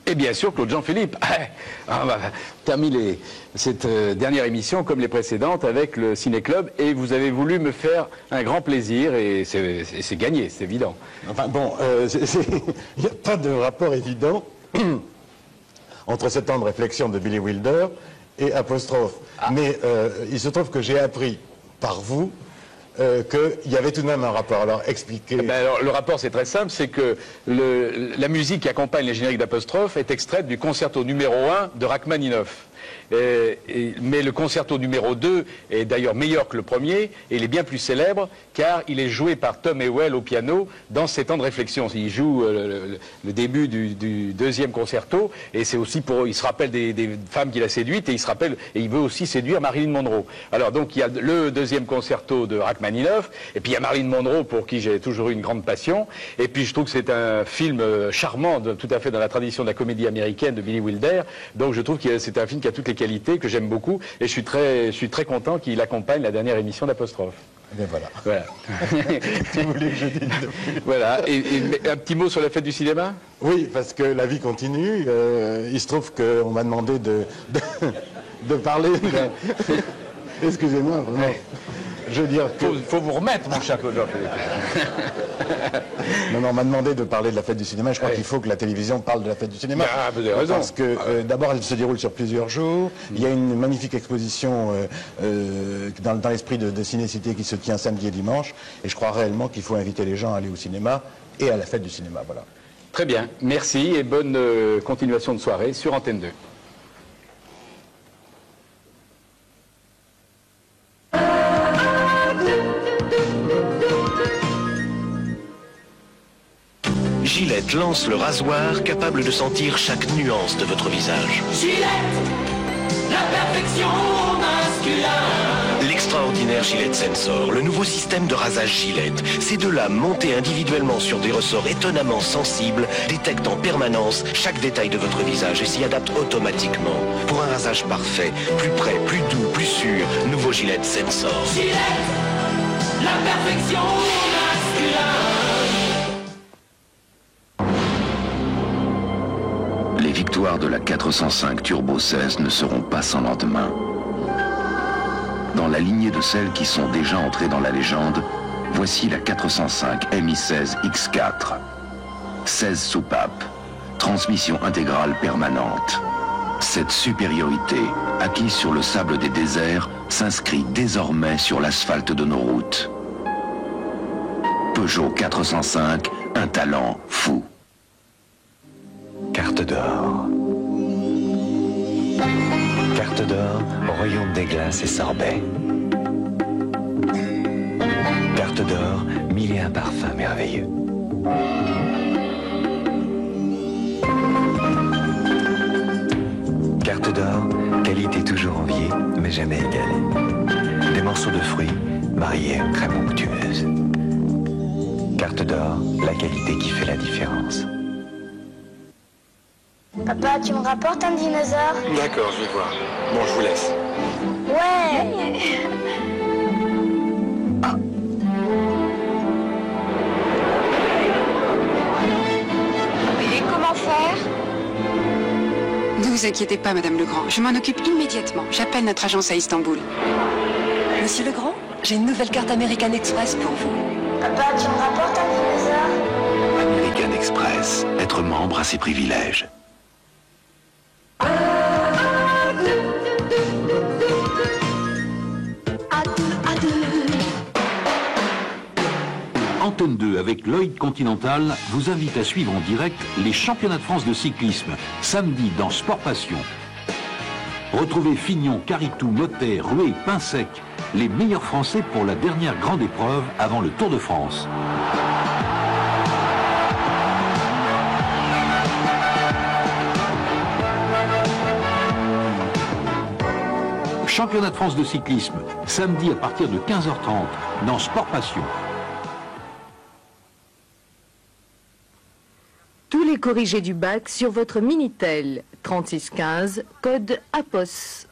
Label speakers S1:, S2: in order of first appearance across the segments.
S1: Et bien sûr, Claude Jean-Philippe. On va terminer cette dernière émission, comme les précédentes, avec le Ciné-Club. Et vous avez voulu me faire un grand plaisir, et c'est gagné, c'est évident.
S2: Enfin bon, il n'y a pas de rapport évident entre ce temps de réflexion de Billy Wilder et Apostrophe. Mais il se trouve que j'ai appris par vous qu'il y avait tout de même un rapport. Alors, expliquez.
S1: Alors, le rapport, c'est très simple, c'est que la musique qui accompagne les génériques d'Apostrophe est extraite du concerto numéro 1 de Rachmaninoff. Mais le concerto numéro 2 est d'ailleurs meilleur que le premier, et il est bien plus célèbre, car il est joué par Tom Hewell au piano dans ces temps de réflexion. Il joue le début du deuxième concerto, et c'est aussi il se rappelle des femmes qu'il a séduites, et il veut aussi séduire Marilyn Monroe. Alors donc il y a le deuxième concerto de Rachmaninoff, et puis il y a Marilyn Monroe pour qui j'ai toujours eu une grande passion, et puis je trouve que c'est un film charmant, tout à fait dans la tradition de la comédie américaine de Billy Wilder, donc je trouve que c'est un film qui a toutes les qualités, que j'aime beaucoup, et je suis très content qu'il accompagne la dernière émission d'Apostrophe.
S2: Et bien voilà.
S1: Si vous voulez que je dise. Voilà. Et un petit mot sur la fête du cinéma?
S2: Oui, parce que la vie continue. Il se trouve qu'on m'a demandé de parler. Excusez-moi, vraiment. Je veux dire que...
S1: faut vous remettre, mon cher Claude.
S2: Non, on m'a demandé de parler de la fête du cinéma. Je crois qu'il faut que la télévision parle de la fête du cinéma.
S1: Ah, vous avez raison.
S2: Parce que d'abord, elle se déroule sur plusieurs jours. Il y a une magnifique exposition dans l'esprit de Ciné-Cité qui se tient samedi et dimanche. Et je crois réellement qu'il faut inviter les gens à aller au cinéma et à la fête du cinéma. Voilà.
S1: Très bien. Merci et bonne continuation de soirée sur Antenne 2.
S3: Gillette lance le rasoir capable de sentir chaque nuance de votre visage.
S4: Gillette, la perfection masculine.
S3: L'extraordinaire Gillette Sensor, le nouveau système de rasage Gillette. Ces deux-là, montés individuellement sur des ressorts étonnamment sensibles, détectent en permanence chaque détail de votre visage et s'y adaptent automatiquement. Pour un rasage parfait, plus près, plus doux, plus sûr, nouveau Gillette Sensor.
S4: Gillette, la perfection masculine.
S5: Les victoires de la 405 Turbo 16 ne seront pas sans lendemain. Dans la lignée de celles qui sont déjà entrées dans la légende, voici la 405 MI16 X4. 16 soupapes, transmission intégrale permanente. Cette supériorité, acquise sur le sable des déserts, s'inscrit désormais sur l'asphalte de nos routes. Peugeot 405, un talent fou.
S6: Carte d'or. Carte d'or, royaume des glaces et sorbets. Carte d'or, 1001 parfums merveilleux. Carte d'or, qualité toujours enviée, mais jamais égalée. Des morceaux de fruits, mariés à une crème onctueuse. Carte d'or, la qualité qui fait la différence.
S7: Papa, tu me rapportes un dinosaure?
S1: D'accord, je vais voir. Bon, je vous laisse.
S7: Ouais.
S8: Et comment faire? Ne vous inquiétez pas, Madame Legrand. Je m'en occupe immédiatement. J'appelle notre agence à Istanbul.
S9: Monsieur Legrand, j'ai une nouvelle carte American Express pour vous.
S7: Papa, tu me rapportes un dinosaure?
S5: American Express, être membre a ses privilèges.
S10: Antenne 2 avec Lloyd Continental vous invite à suivre en direct les championnats de France de cyclisme, samedi dans Sport Passion. Retrouvez Fignon, Caritou, Motet, Rouet, Pinsec, les meilleurs Français pour la dernière grande épreuve avant le Tour de France. Championnat de France de cyclisme, samedi à partir de 15h30 dans Sport Passion.
S11: Tous les corrigés du bac sur votre Minitel, 3615, code APOS.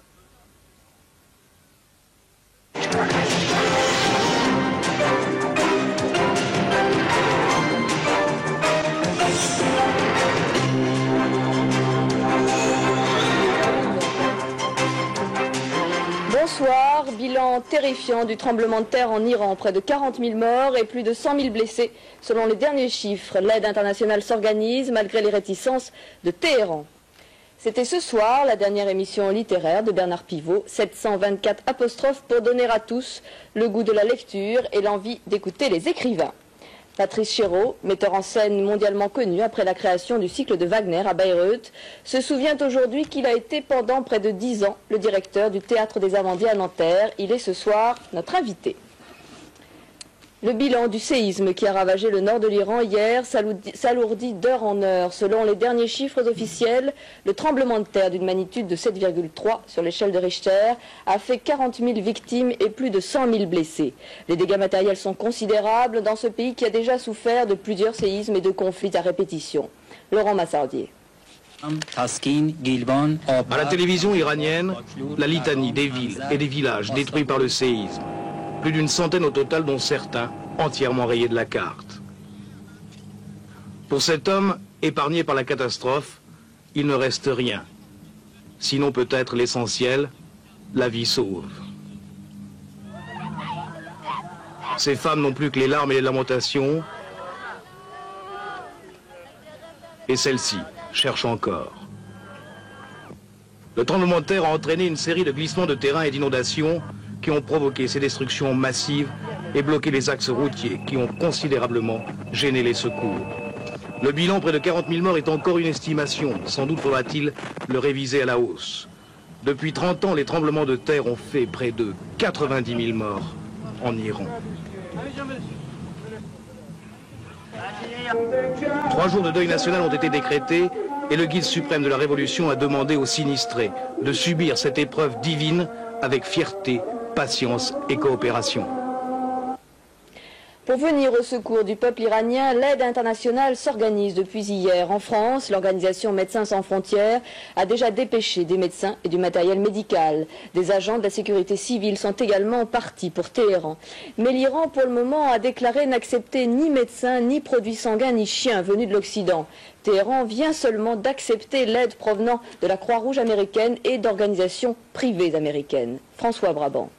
S12: bilan terrifiant du tremblement de terre en Iran. Près de 40 000 morts et plus de 100 000 blessés. Selon les derniers chiffres, l'aide internationale s'organise malgré les réticences de Téhéran. C'était ce soir la dernière émission littéraire de Bernard Pivot, 724 apostrophes pour donner à tous le goût de la lecture et l'envie d'écouter les écrivains. Patrice Chéreau, metteur en scène mondialement connu après la création du cycle de Wagner à Bayreuth, se souvient aujourd'hui qu'il a été pendant près de 10 ans le directeur du Théâtre des Amandiers à Nanterre. Il est ce soir notre invité. Le bilan du séisme qui a ravagé le nord de l'Iran hier s'alourdit d'heure en heure. Selon les derniers chiffres officiels, le tremblement de terre d'une magnitude de 7,3 sur l'échelle de Richter a fait 40 000 victimes et plus de 100 000 blessés. Les dégâts matériels sont considérables dans ce pays qui a déjà souffert de plusieurs séismes et de conflits à répétition. Laurent Massardier.
S13: À la télévision iranienne, la litanie des villes et des villages détruits par le séisme. Plus d'une centaine au total, dont certains entièrement rayés de la carte. Pour cet homme, épargné par la catastrophe, il ne reste rien. Sinon peut-être l'essentiel, la vie sauve. Ces femmes n'ont plus que les larmes et les lamentations, et celles-ci cherchent encore. Le tremblement de terre a entraîné une série de glissements de terrain et d'inondations qui ont provoqué ces destructions massives et bloqué les axes routiers qui ont considérablement gêné les secours. Le bilan, près de 40 000 morts, est encore une estimation. Sans doute faudra-t-il le réviser à la hausse. Depuis 30 ans, les tremblements de terre ont fait près de 90 000 morts en Iran. 3 jours de deuil national ont été décrétés et le guide suprême de la Révolution a demandé aux sinistrés de subir cette épreuve divine avec fierté, patience et coopération.
S12: Pour venir au secours du peuple iranien, l'aide internationale s'organise depuis hier. En France, l'organisation Médecins sans frontières a déjà dépêché des médecins et du matériel médical. Des agents de la sécurité civile sont également partis pour Téhéran. Mais l'Iran, pour le moment, a déclaré n'accepter ni médecins, ni produits sanguins, ni chiens venus de l'Occident. Téhéran vient seulement d'accepter l'aide provenant de la Croix-Rouge américaine et d'organisations privées américaines. François Brabant.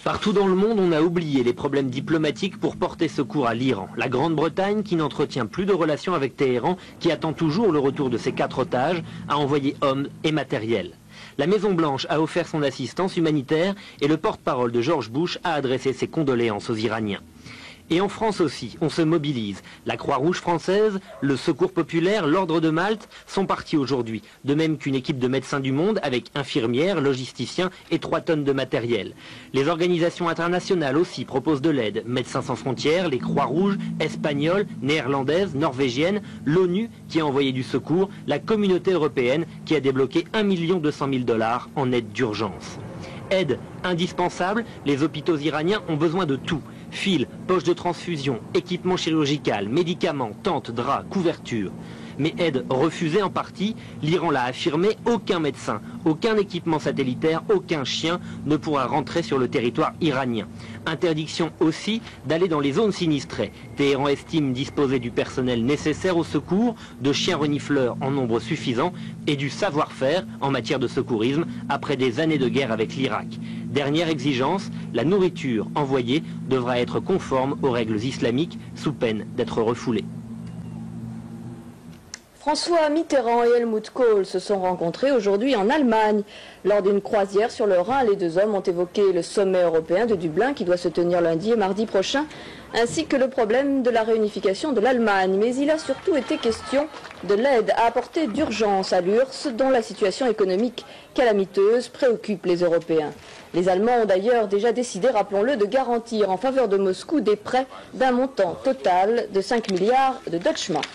S14: Partout dans le monde, on a oublié les problèmes diplomatiques pour porter secours à l'Iran. La Grande-Bretagne, qui n'entretient plus de relations avec Téhéran, qui attend toujours le retour de ses 4 otages, a envoyé hommes et matériel. La Maison-Blanche a offert son assistance humanitaire et le porte-parole de George Bush a adressé ses condoléances aux Iraniens. Et en France aussi, on se mobilise. La Croix-Rouge française, le Secours populaire, l'Ordre de Malte sont partis aujourd'hui. De même qu'une équipe de médecins du monde avec infirmières, logisticiens et 3 tonnes de matériel. Les organisations internationales aussi proposent de l'aide. Médecins sans frontières, les Croix-Rouges, espagnoles, néerlandaises, norvégiennes, l'ONU qui a envoyé du secours, la communauté européenne qui a débloqué 1 200 000 $ en aide d'urgence. Aide indispensable, les hôpitaux iraniens ont besoin de tout. Fils, poches de transfusion, équipement chirurgical, médicaments, tentes, draps, couvertures. Mais aide refusée en partie, l'Iran l'a affirmé, aucun médecin, aucun équipement satellitaire, aucun chien ne pourra rentrer sur le territoire iranien. Interdiction aussi d'aller dans les zones sinistrées. Téhéran estime disposer du personnel nécessaire au secours, de chiens renifleurs en nombre suffisant et du savoir-faire en matière de secourisme après des années de guerre avec l'Irak. Dernière exigence, la nourriture envoyée devra être conforme aux règles islamiques sous peine d'être refoulée.
S12: François Mitterrand et Helmut Kohl se sont rencontrés aujourd'hui en Allemagne. Lors d'une croisière sur le Rhin, les 2 hommes ont évoqué le sommet européen de Dublin qui doit se tenir lundi et mardi prochain, ainsi que le problème de la réunification de l'Allemagne. Mais il a surtout été question de l'aide à apporter d'urgence à l'URSS, dont la situation économique calamiteuse préoccupe les Européens. Les Allemands ont d'ailleurs déjà décidé, rappelons-le, de garantir en faveur de Moscou des prêts d'un montant total de 5 milliards de Deutschmark.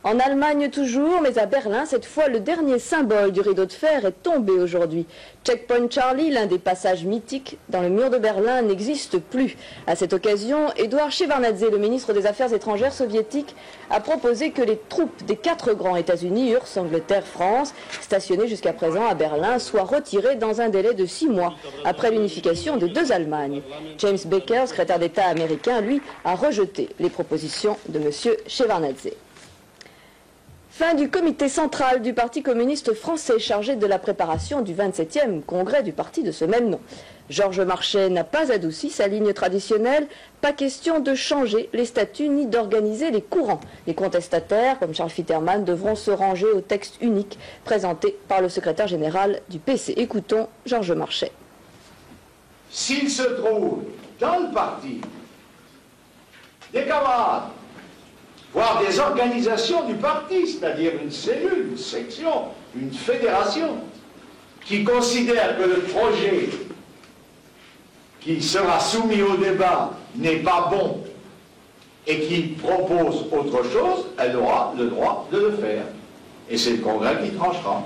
S12: En Allemagne toujours, mais à Berlin, cette fois, le dernier symbole du rideau de fer est tombé aujourd'hui. Checkpoint Charlie, l'un des passages mythiques dans le mur de Berlin, n'existe plus. À cette occasion, Eduard Shevardnadze, le ministre des Affaires étrangères soviétique, a proposé que les troupes des 4 grands États-Unis, URSS, Angleterre, France, stationnées jusqu'à présent à Berlin, soient retirées dans un délai de 6 mois, après l'unification des 2 Allemagnes. James Baker, secrétaire d'État américain, lui, a rejeté les propositions de M. Shevardnadze. Fin du comité central du Parti communiste français chargé de la préparation du 27e congrès du parti de ce même nom. Georges Marchais n'a pas adouci sa ligne traditionnelle, pas question de changer les statuts ni d'organiser les courants. Les contestataires, comme Charles Fitterman, devront se ranger au texte unique présenté par le secrétaire général du PC. Écoutons Georges Marchais.
S15: S'il se trouve dans le parti des camarades, voire des organisations du parti, c'est-à-dire une cellule, une section, une fédération, qui considère que le projet qui sera soumis au débat n'est pas bon et qui propose autre chose, elle aura le droit de le faire. Et c'est le Congrès qui tranchera.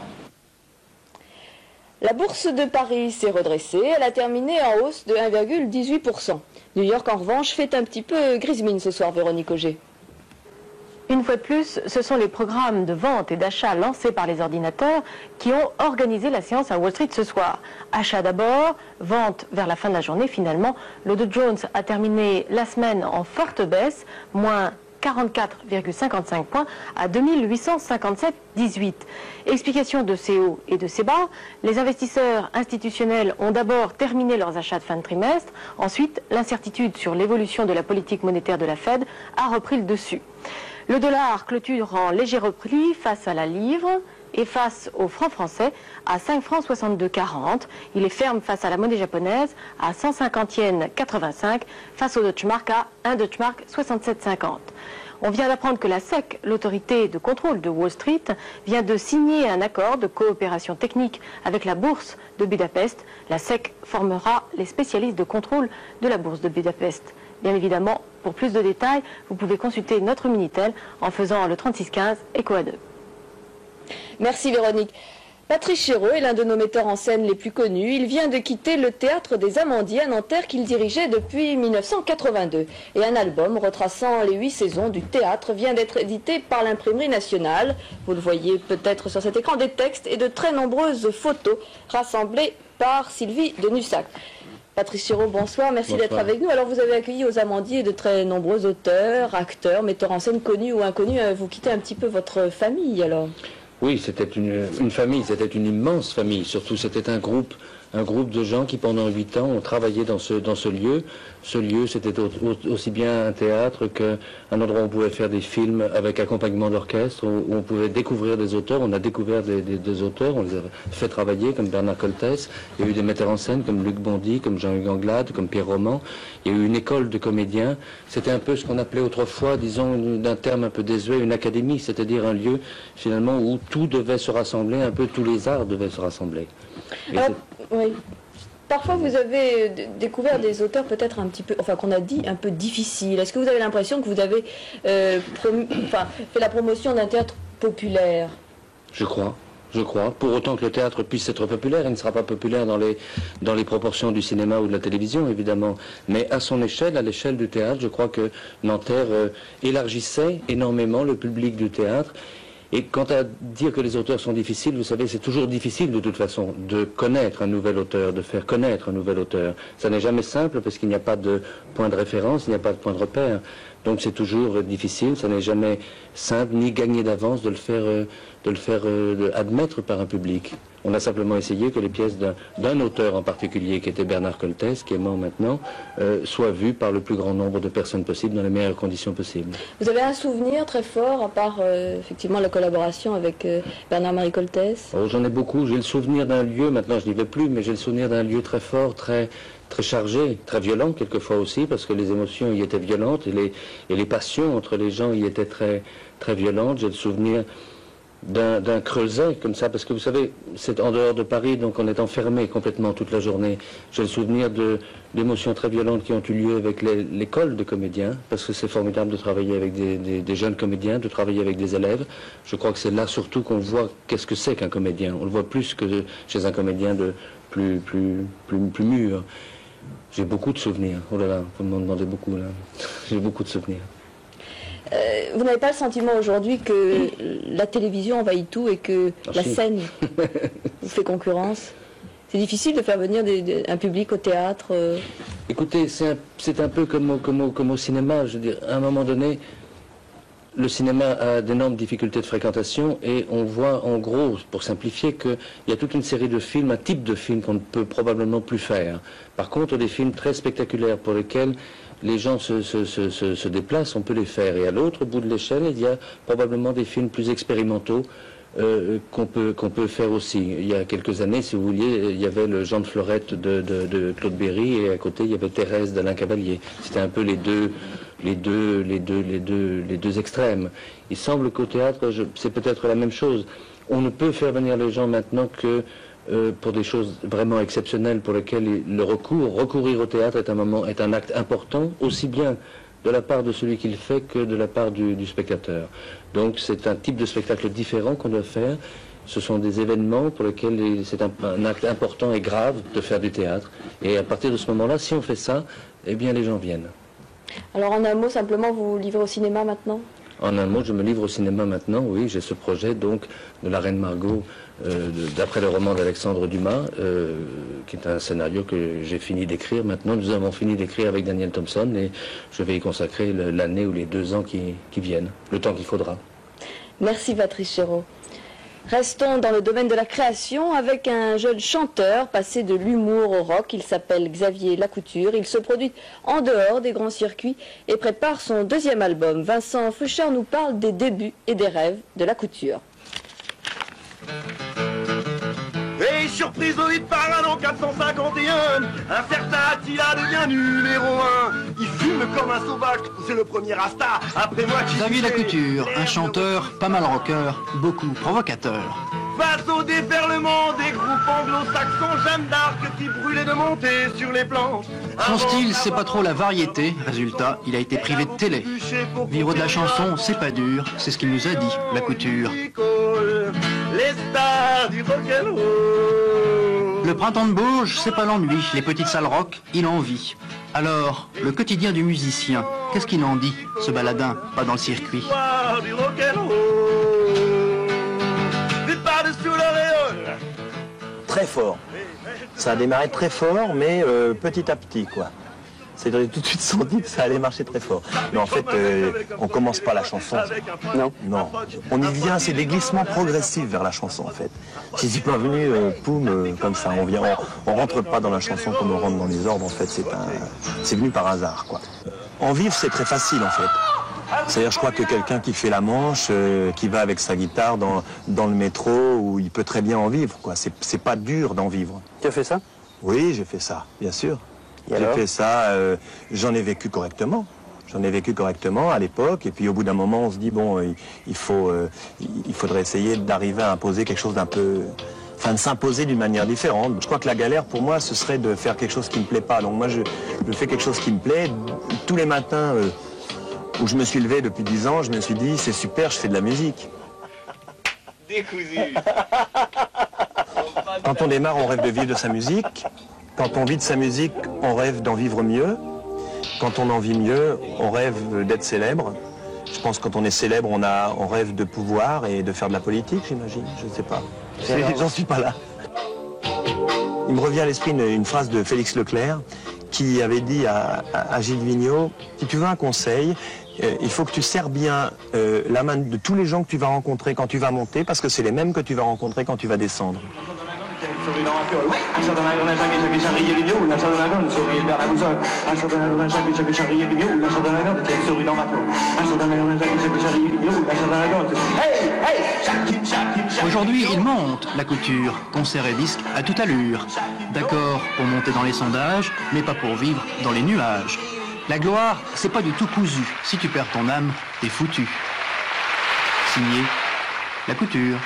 S12: La bourse de Paris s'est redressée, elle a terminé en hausse de 1,18%. New York, en revanche, fait un petit peu grise mine ce soir, Véronique Auger.
S11: Une fois de plus, ce sont les programmes de vente et d'achat lancés par les ordinateurs qui ont organisé la séance à Wall Street ce soir. Achat d'abord, vente vers la fin de la journée. Finalement, le Dow Jones a terminé la semaine en forte baisse, moins 44,55 points à 2857,18. Explication de ces hauts et de ces bas. Les investisseurs institutionnels ont d'abord terminé leurs achats de fin de trimestre. Ensuite, l'incertitude sur l'évolution de la politique monétaire de la Fed a repris le dessus. Le dollar clôture en léger repli face à la livre et face au franc français à 5 francs 62,40. Il est ferme face à la monnaie japonaise à 150 yens 85, face au Deutsche Mark à 1 Deutsche Mark 67,50. On vient d'apprendre que la SEC, l'autorité de contrôle de Wall Street, vient de signer un accord de coopération technique avec la bourse de Budapest. La SEC formera les spécialistes de contrôle de la bourse de Budapest. Bien évidemment, pour plus de détails, vous pouvez consulter notre Minitel en faisant le 3615 écho à 2.
S12: Merci Véronique. Patrice Chéreau est l'un de nos metteurs en scène les plus connus. Il vient de quitter le théâtre des Amandiers à Nanterre qu'il dirigeait depuis 1982. Et un album retraçant les 8 saisons du théâtre vient d'être édité par l'Imprimerie nationale. Vous le voyez peut-être sur cet écran, des textes et de très nombreuses photos rassemblées par Sylvie de Nussac. Patrice Chéreau, bonsoir, merci d'être avec nous. Alors vous avez accueilli aux Amandiers de très nombreux auteurs, acteurs, metteurs en scène connus ou inconnus. Vous quittez un petit peu votre famille alors?
S16: Oui, c'était une famille, c'était une immense famille. Surtout, c'était un groupe de gens qui pendant 8 ans ont travaillé dans ce lieu. Ce lieu, c'était aussi bien un théâtre qu'un endroit où on pouvait faire des films avec accompagnement d'orchestre, où on pouvait découvrir des auteurs. On a découvert des auteurs, on les a fait travailler, comme Bernard Coltès. Il y a eu des metteurs en scène comme Luc Bondy, comme Jean-Hugues Anglade, comme Pierre Roman. Il y a eu une école de comédiens. C'était un peu ce qu'on appelait autrefois, disons, d'un terme un peu désuet, une académie, c'est-à-dire un lieu, finalement, où tout devait se rassembler, un peu tous les arts devaient se rassembler.
S12: Oui. Parfois, vous avez découvert des auteurs peut-être un petit peu, enfin qu'on a dit un peu difficiles. Est-ce que vous avez l'impression que vous avez fait la promotion d'un théâtre populaire?
S16: Je crois. Pour autant que le théâtre puisse être populaire, il ne sera pas populaire dans les proportions du cinéma ou de la télévision, évidemment. Mais à son échelle, à l'échelle du théâtre, je crois que Nanterre élargissait énormément le public du théâtre. Et quant à dire que les auteurs sont difficiles, vous savez, c'est toujours difficile de toute façon de connaître un nouvel auteur, de faire connaître un nouvel auteur. Ça n'est jamais simple parce qu'il n'y a pas de point de référence, il n'y a pas de point de repère. Donc c'est toujours difficile, ça n'est jamais simple ni gagné d'avance de le faire admettre par un public. On a simplement essayé que les pièces d'un auteur en particulier, qui était Bernard Coltès, qui est mort maintenant, soient vues par le plus grand nombre de personnes possible, dans les meilleures conditions possibles.
S12: Vous avez un souvenir très fort, à part effectivement la collaboration avec Bernard-Marie Coltès?
S16: Oh, j'en ai beaucoup. J'ai le souvenir d'un lieu, maintenant je n'y vais plus, mais j'ai le souvenir d'un lieu très fort, très chargé, très violent quelquefois aussi, parce que les émotions y étaient violentes et les passions entre les gens y étaient très, très violentes. J'ai le souvenir d'un creuset comme ça, parce que vous savez, c'est en dehors de Paris, donc on est enfermé complètement toute la journée. J'ai le souvenir d'émotions très violentes qui ont eu lieu avec l'école de comédiens, parce que c'est formidable de travailler avec des jeunes comédiens, de travailler avec des élèves. Je crois que c'est là surtout qu'on voit qu'est-ce que c'est qu'un comédien. On le voit plus que chez un comédien de plus mûr. J'ai beaucoup de souvenirs. Oh là là, vous m'en demandez beaucoup là. J'ai beaucoup de souvenirs.
S12: Vous n'avez pas le sentiment aujourd'hui que la télévision envahit tout et que la scène vous fait concurrence? C'est difficile de faire venir un public au théâtre
S16: Écoutez, c'est un peu comme au cinéma. Je veux dire, à un moment donné, Le cinéma a d'énormes difficultés de fréquentation et on voit en gros, pour simplifier, qu'il y a toute une série de films, un type de film qu'on ne peut probablement plus faire. Par contre, des films très spectaculaires pour lesquels les gens se déplacent, on peut les faire. Et à l'autre bout de l'échelle, il y a probablement des films plus expérimentaux qu'on peut faire aussi. Il y a quelques années, si vous vouliez, il y avait le Jean de Fleurette de Claude Berry et à côté, il y avait Thérèse d'Alain Cavalier. C'était un peu les deux extrêmes. Il semble qu'au théâtre, c'est peut-être la même chose. On ne peut faire venir les gens maintenant que pour des choses vraiment exceptionnelles pour lesquelles recourir au théâtre est un acte important, aussi bien de la part de celui qui le fait que de la part du spectateur. Donc c'est un type de spectacle différent qu'on doit faire. Ce sont des événements pour lesquels c'est un acte important et grave de faire du théâtre. Et à partir de ce moment-là, si on fait ça, eh bien les gens viennent.
S12: Alors en un mot, simplement, vous vous livrez au cinéma maintenant?
S16: En un mot, je me livre au cinéma maintenant, oui. J'ai ce projet donc de La Reine Margot, d'après le roman d'Alexandre Dumas, qui est un scénario que j'ai fini d'écrire. Maintenant, nous avons fini d'écrire avec Daniel Thompson et je vais y consacrer l'année ou les 2 ans qui viennent, le temps qu'il faudra.
S12: Merci Patrice Chéreau. Restons dans le domaine de la création avec un jeune chanteur passé de l'humour au rock. Il s'appelle Xavier Lacouture. Il se produit en dehors des grands circuits et prépare son 2e album. Vincent Foucher nous parle des débuts et des rêves de Lacouture.
S17: Et surprise au hit parade en 451, un certain Attila devient numéro 1. Il fume comme un sauvage, c'est le premier Rasta, après moi qui...
S18: Xavier Lacouture, un chanteur pas mal rocker, beaucoup provocateur.
S17: Face au déferlement des groupes anglo-saxons, Jeanne d'Arc qui brûlait de monter sur les planches.
S18: Son style, c'est pas trop la variété. Résultat, il a été privé de télé. Vivre de la chanson, c'est pas dur. C'est ce qu'il nous a dit, Lacouture.
S17: Les stars du rock'n'roll.
S18: Le printemps de Bourges, c'est pas l'ennui. Les petites salles rock, il en vit. Alors, le quotidien du musicien, qu'est-ce qu'il en dit, ce baladin, pas dans le circuit?
S17: Du rock'n'roll.
S19: Très fort. Ça a démarré très fort, mais petit à petit, quoi. C'est tout de suite senti que ça allait marcher très fort. Mais en fait, on commence pas la chanson.
S20: Non.
S19: Non. On y vient, c'est des glissements progressifs vers la chanson, en fait. Si c'est pas venu, poum, comme ça, on rentre pas dans la chanson comme on rentre dans les ordres, en fait. C'est venu par hasard, quoi. En vivre, c'est très facile, en fait. C'est-à-dire, je crois que quelqu'un qui fait la Manche, qui va avec sa guitare dans le métro, où il peut très bien en vivre, quoi. C'est pas dur d'en vivre.
S20: Tu as fait ça?
S19: Oui, j'ai fait ça, bien sûr. J'ai fait ça, j'en ai vécu correctement. J'en ai vécu correctement à l'époque, et puis au bout d'un moment, on se dit, bon, il faudrait essayer d'arriver à imposer quelque chose d'un peu... Enfin, de s'imposer d'une manière différente. Je crois que la galère, pour moi, ce serait de faire quelque chose qui me plaît pas. Donc moi, je fais quelque chose qui me plaît. Tous les matins... où je me suis levé depuis 10 ans, je me suis dit, c'est super, je fais de la musique.
S17: Décousu.
S19: Quand on démarre, on rêve de vivre de sa musique. Quand on vit de sa musique, on rêve d'en vivre mieux. Quand on en vit mieux, on rêve d'être célèbre. Je pense que quand on est célèbre, on rêve de pouvoir et de faire de la politique, j'imagine. Je ne sais pas. J'en suis pas là. Il me revient à l'esprit une phrase de Félix Leclerc qui avait dit à Gilles Vigneault, si tu veux un conseil, il faut que tu serres bien la main de tous les gens que tu vas rencontrer quand tu vas monter, parce que c'est les mêmes que tu vas rencontrer quand tu vas descendre.
S18: Aujourd'hui, il monte, Lacouture. Concert et disque à toute allure. D'accord pour monter dans les sondages, mais pas pour vivre dans les nuages. La gloire, c'est pas du tout cousu. Si tu perds ton âme, t'es foutu. Signé Lacouture.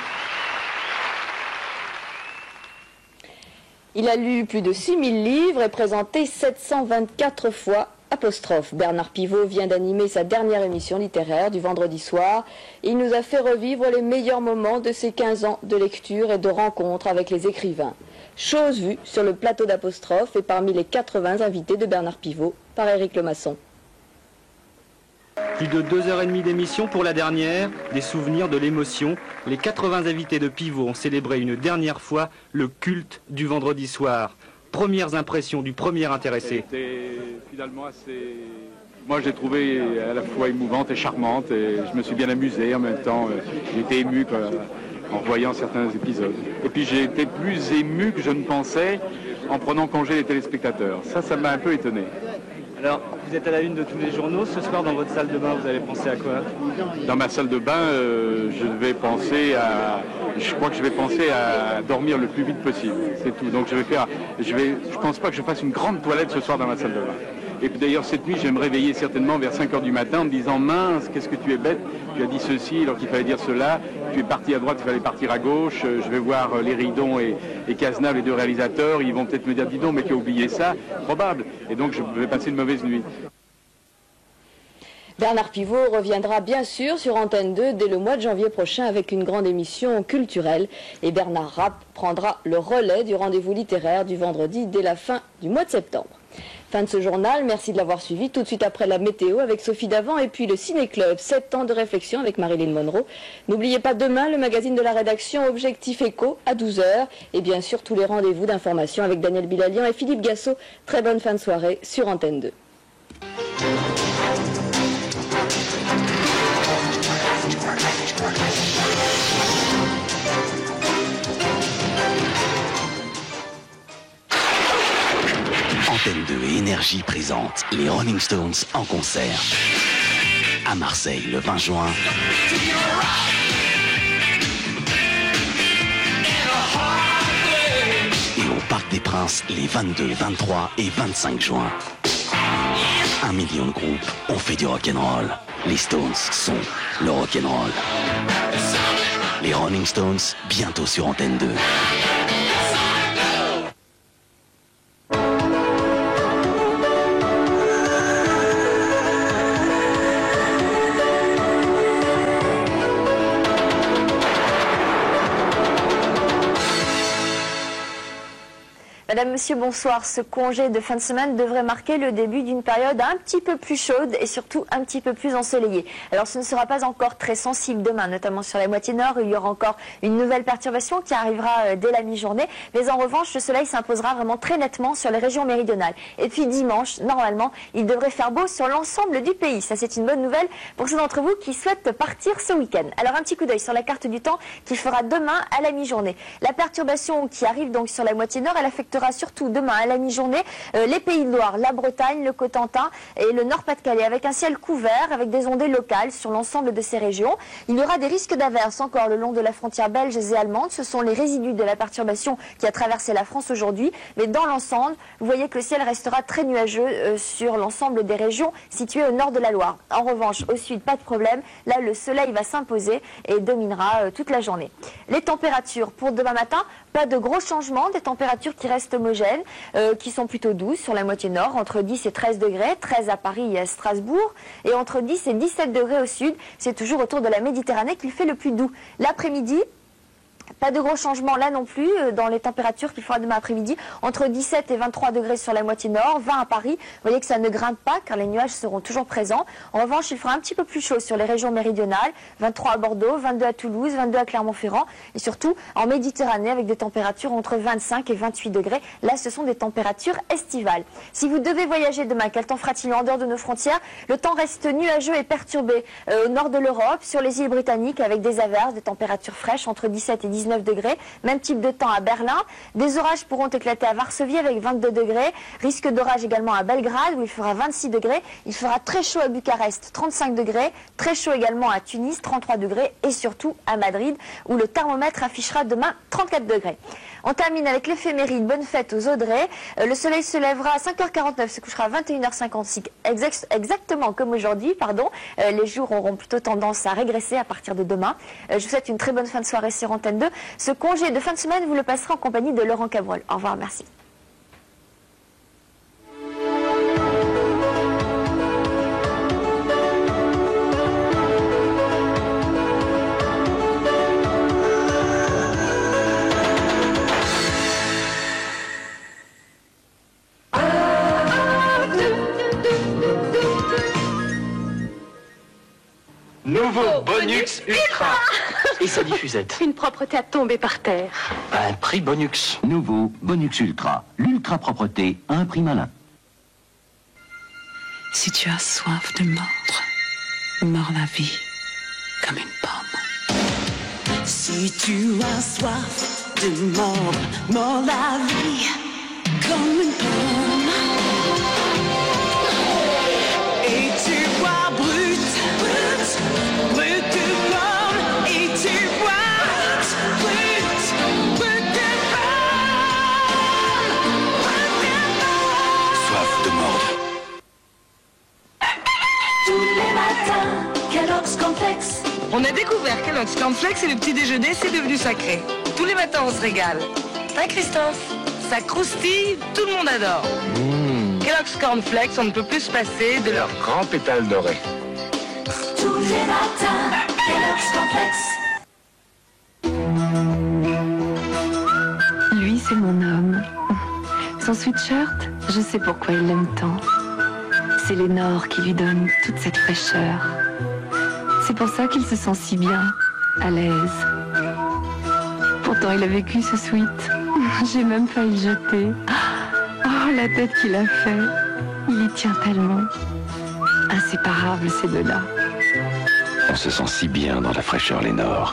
S12: Il a lu plus de 6000 livres et présenté 724 fois apostrophe. Bernard Pivot vient d'animer sa dernière émission littéraire du vendredi soir. Il nous a fait revivre les meilleurs moments de ses 15 ans de lecture et de rencontres avec les écrivains. Chose vue sur le plateau d'apostrophe et parmi les 80 invités de Bernard Pivot par Éric Lemasson.
S21: Plus de 2h30 d'émission pour la dernière, des souvenirs, de l'émotion. Les 80 invités de Pivot ont célébré une dernière fois le culte du vendredi soir. Premières impressions du premier intéressé.
S1: C'était finalement assez
S20: Moi, j'ai trouvé à la fois émouvante et charmante, et je me suis bien amusé en même temps. J'ai été ému en voyant certains épisodes. Et puis j'ai été plus ému que je ne pensais en prenant congé des téléspectateurs. Ça m'a un peu étonné.
S21: Alors, vous êtes à la une de tous les journaux. Ce soir, dans votre salle de bain, vous allez penser à quoi?
S20: Dans ma salle de bain, je crois que je vais penser à dormir le plus vite possible. C'est tout. Donc je pense pas que je fasse une grande toilette ce soir dans ma salle de bain. Et puis d'ailleurs, cette nuit, je vais me réveiller certainement vers 5 h du matin en me disant, mince, qu'est-ce que tu es bête, tu as dit ceci alors qu'il fallait dire cela, tu es parti à droite, il fallait partir à gauche, je vais voir les Ridon et Cazenave, les deux réalisateurs, ils vont peut-être me dire, dis donc, mais tu as oublié ça, probable. Et donc, je vais passer une mauvaise nuit.
S12: Bernard Pivot reviendra bien sûr sur Antenne 2 dès le mois de janvier prochain avec une grande émission culturelle. Et Bernard Rapp prendra le relais du rendez-vous littéraire du vendredi dès la fin du mois de septembre. Fin de ce journal, merci de l'avoir suivi. Tout de suite après la météo avec Sophie Davant et puis le Ciné-Club, 7 ans de réflexion avec Marilyn Monroe. N'oubliez pas demain le magazine de la rédaction Objectif Éco à 12 h et bien sûr tous les rendez-vous d'information avec Daniel Bilalian et Philippe Gassot. Très bonne fin de soirée sur Antenne 2.
S3: Antenne 2 et Énergie présente les Rolling Stones en concert. À Marseille le 20 juin. Et au Parc des Princes les 22, 23 et 25 juin. 1 million de groupes ont fait du rock'n'roll. Les Stones sont le rock'n'roll. Les Rolling Stones, bientôt sur Antenne 2.
S22: Madame, Monsieur, bonsoir. Ce congé de fin de semaine devrait marquer le début d'une période un petit peu plus chaude et surtout un petit peu plus ensoleillée. Alors ce ne sera pas encore très sensible demain, notamment sur la moitié nord. Il y aura encore une nouvelle perturbation qui arrivera dès la mi-journée. Mais en revanche, le soleil s'imposera vraiment très nettement sur les régions méridionales. Et puis dimanche, normalement, il devrait faire beau sur l'ensemble du pays. Ça, c'est une bonne nouvelle pour ceux d'entre vous qui souhaitent partir ce week-end. Alors un petit coup d'œil sur la carte du temps qui fera demain à la mi-journée. La perturbation qui arrive donc sur la moitié nord, elle affectera surtout demain à la mi-journée les Pays de Loire, la Bretagne, le Cotentin et le Nord-Pas-de-Calais avec un ciel couvert avec des ondées locales sur l'ensemble de ces régions. Il y aura des risques d'averses encore le long de la frontière belge et allemande. Ce sont les résidus de la perturbation qui a traversé la France aujourd'hui. Mais dans l'ensemble, vous voyez que le ciel restera très nuageux sur l'ensemble des régions situées au nord de la Loire. En revanche, au sud, pas de problème. Là, le soleil va s'imposer et dominera toute la journée. Les températures pour demain matin, pas de gros changements, des températures qui restent homogènes, qui sont plutôt douces sur la moitié nord, entre 10 et 13 degrés, 13 à Paris et à Strasbourg, et entre 10 et 17 degrés au sud, c'est toujours autour de la Méditerranée qu'il fait le plus doux. L'après-midi, pas de gros changements là non plus dans les températures qu'il fera demain après-midi. Entre 17 et 23 degrés sur la moitié nord, 20 à Paris. Vous voyez que ça ne grimpe pas car les nuages seront toujours présents. En revanche, il fera un petit peu plus chaud sur les régions méridionales. 23 à Bordeaux, 22 à Toulouse, 22 à Clermont-Ferrand. Et surtout en Méditerranée avec des températures entre 25 et 28 degrés. Là, ce sont des températures estivales. Si vous devez voyager demain, quel temps fera-t-il en dehors de nos frontières? Le temps reste nuageux et perturbé au nord de l'Europe, sur les îles britanniques avec des averses, des températures fraîches entre 17 et 19 degrés, même type de temps à Berlin. Des orages pourront éclater à Varsovie avec 22 degrés. Risque d'orage également à Belgrade où il fera 26 degrés. Il fera très chaud à Bucarest, 35 degrés. Très chaud également à Tunis, 33 degrés. Et surtout à Madrid où le thermomètre affichera demain 34 degrés. On termine avec l'éphéméride. Bonne fête aux Audrey. Le soleil se lèvera à 5h49, se couchera à 21h56, exactement comme aujourd'hui. Les jours auront plutôt tendance à régresser à partir de demain. Je vous souhaite une très bonne fin de soirée sur Antenne 2. Ce congé de fin de semaine, vous le passerez en compagnie de Laurent Cabrol. Au revoir, merci.
S3: Nouveau Bonux Ultra.
S14: Et sa diffusette.
S11: Une propreté à tomber par terre.
S3: Un prix Bonux.
S10: Nouveau Bonux Ultra. L'ultra propreté à un prix malin.
S8: Si tu as soif de mordre, mords la vie comme une pomme.
S2: Si tu as soif de mordre, mords la vie comme une pomme. Et tu bois brut, brut, brut de pomme. Et tu bois brut, brut de pomme.
S5: Soif de mordre.
S2: Tous les matins, Kellogg's Cornflakes.
S9: On a découvert Kellogg's Cornflakes et le petit déjeuner, c'est devenu sacré. Tous les matins, on se régale. Hein, Christophe? Ça croustille, tout le monde adore. Kellogg's Cornflakes, on ne peut plus se passer de leur
S1: grand pétale doré.
S2: Tous les matins, Kellogg's Cornflakes.
S8: Lui, c'est mon homme. Son sweatshirt, je sais pourquoi il l'aime tant. C'est Lénore qui lui donne toute cette fraîcheur. C'est pour ça qu'il se sent si bien, à l'aise. Pourtant, il a vécu ce sweat. J'ai même failli le jeter. Oh, la tête qu'il a fait. Il y tient tellement. Inséparables, ces deux-là.
S5: On se sent si bien dans la fraîcheur Lénore.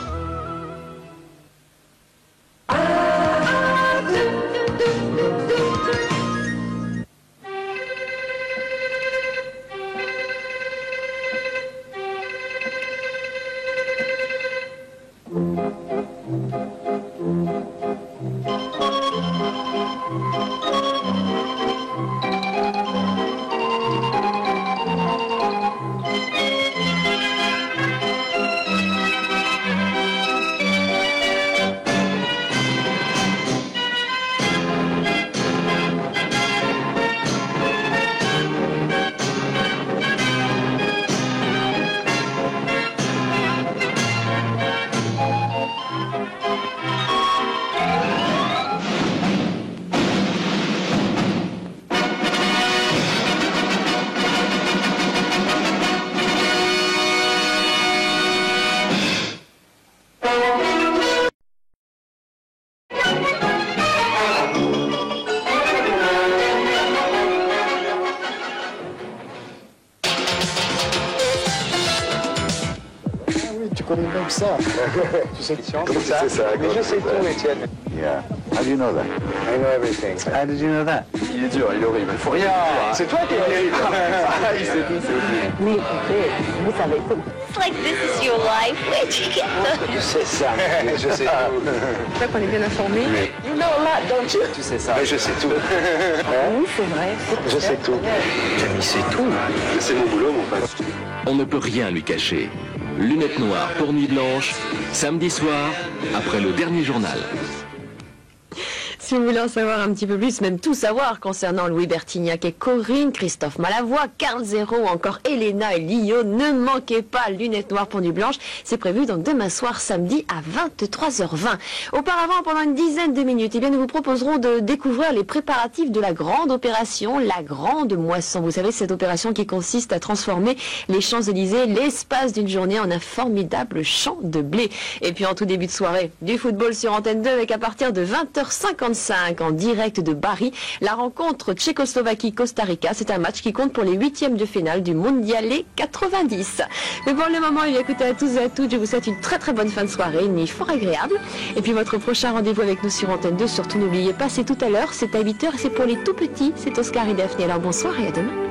S4: Comme ça. Tu sais
S23: Comment ça? Tu sais ça?
S4: Mais je sais tout, Étienne.
S23: Yeah. How do you know that?
S4: I know everything.
S23: How did you know that?
S4: Il est dur, il est horrible. Il faut rien. C'est toi qui es horrible. Il sait tout, c'est horrible.
S11: Mais écoutez, vous savez tout.
S2: It's like this is your life. Where'd you get that?
S4: Tu sais ça. Je sais tout.
S11: C'est vrai qu'on est bien informés.
S4: You know a lot, don't you? Tu sais ça. Mais je sais tout.
S11: Oui, c'est vrai.
S4: Je sais tout. Camille sait tout. C'est mon boulot, mon pote.
S3: On ne peut rien lui cacher. Lunettes noires pour Nuit Blanche, samedi soir, après le dernier journal.
S11: Si vous voulez en savoir un petit peu plus, même tout savoir concernant Louis Bertignac et Corinne, Christophe Malavoie, Carl Zéro ou encore Elena et Lio, ne manquez pas Lunettes Noires pour Nuit Blanche. C'est prévu donc demain soir, samedi à 23h20. Auparavant, pendant une dizaine de minutes, eh bien, nous vous proposerons de découvrir les préparatifs de la grande opération, la Grande Moisson. Vous savez, cette opération qui consiste à transformer les Champs-Élysées, l'espace d'une journée, en un formidable champ de blé. Et puis en tout début de soirée, du football sur Antenne 2 avec à partir de 20h55 en direct de Bari, la rencontre Tchécoslovaquie-Costa Rica. C'est un match qui compte pour les 8e de finale du Mondialé 90. Mais pour le moment, écoutez à tous et à toutes, je vous souhaite une très très bonne fin de soirée, une nuit fort agréable. Et puis votre prochain rendez-vous avec nous sur Antenne 2, surtout n'oubliez pas, c'est tout à l'heure, c'est à 8h et c'est pour les tout petits, c'est Oscar et Daphné. Alors bonsoir et à demain.